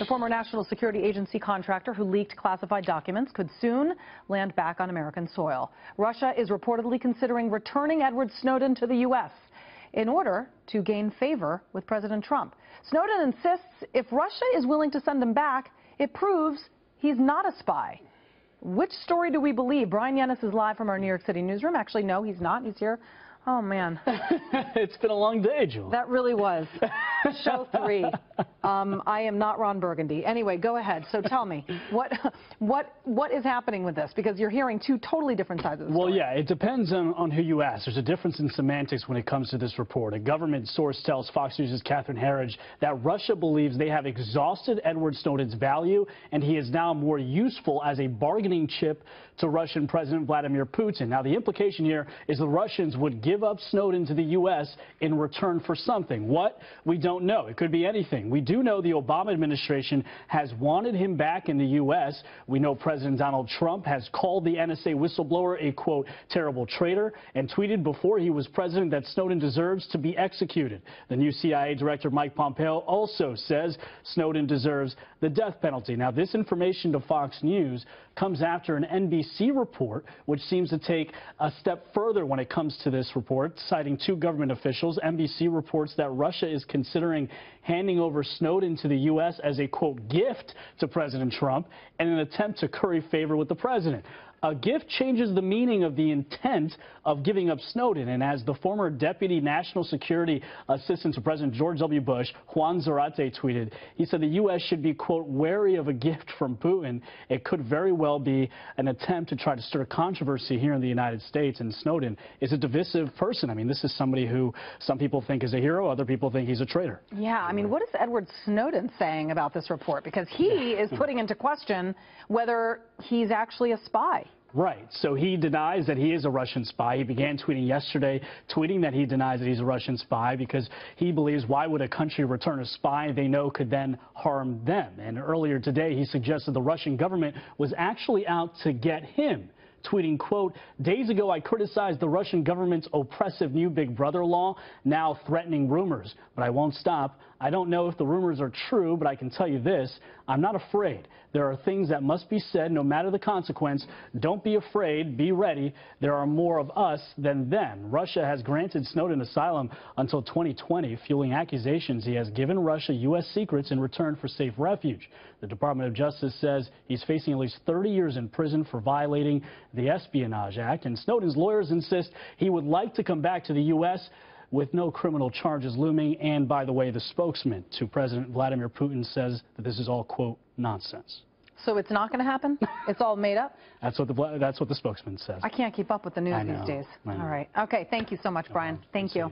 The former National Security Agency contractor who leaked classified documents could soon land back on American soil. Russia is reportedly considering returning Edward Snowden to the U.S. in order to gain favor with President Trump. Snowden insists if Russia is willing to send him back, it proves he's not a spy. Which story do we believe? Brian Yennis is live from our New York City newsroom. Actually, no, he's not. He's here. Oh, man. It's been a long day, Jewel. That really was. Show 3. I am not Ron Burgundy. Anyway, go ahead. So tell me, what is happening with this? Because you're hearing two totally different sides of the story. Well, yeah, it depends on who you ask. There's a difference in semantics when it comes to this report. A government source tells Fox News' Catherine Herridge that Russia believes they have exhausted Edward Snowden's value, and he is now more useful as a bargaining chip to Russian President Vladimir Putin. Now, the implication here is the Russians would give up Snowden to the U.S. in return for something. What? We don't know. It could be anything. We do know the Obama administration has wanted him back in the U.S. We know President Donald Trump has called the NSA whistleblower a, quote, terrible traitor, and tweeted before he was president that Snowden deserves to be executed. The new CIA Director Mike Pompeo also says Snowden deserves the death penalty. Now, this information to Fox News comes after an NBC report, which seems to take a step further when it comes to this report, citing two government officials. NBC reports that Russia is considering handing over Snowden to the U.S. as a, quote, gift to President Trump in an attempt to curry favor with the president. A gift changes the meaning of the intent of giving up Snowden, and as the former Deputy National Security Assistant to President George W. Bush, Juan Zarate, tweeted, he said the U.S. should be, quote, wary of a gift from Putin. It could very well be an attempt to try to stir controversy here in the United States, and Snowden is a divisive person. I mean, this is somebody who some people think is a hero, other people think he's a traitor. Yeah, I mean, what is Edward Snowden saying about this report? Because he is putting into question whether he's actually a spy. Right. So he denies that he is a Russian spy. He began tweeting yesterday, tweeting that he denies that he's a Russian spy because he believes why would a country return a spy they know could then harm them? And earlier today, he suggested the Russian government was actually out to get him, tweeting, quote, days ago I criticized the Russian government's oppressive new Big Brother law, now threatening rumors. But I won't stop. I don't know if the rumors are true, but I can tell you this, I'm not afraid. There are things that must be said no matter the consequence. Don't be afraid. Be ready. There are more of us than them. Russia has granted Snowden asylum until 2020, fueling accusations he has given Russia U.S. secrets in return for safe refuge. The Department of Justice says he's facing at least 30 years in prison for violating the Espionage Act, and Snowden's lawyers insist he would like to come back to the U.S. with no criminal charges looming. And by the way, the spokesman to President Vladimir Putin says that this is all, quote, nonsense. So it's not going to happen? It's all made up? That's what the spokesman says. I can't keep up with the news these days. All right. Okay. Thank you so much, Brian. Thank you.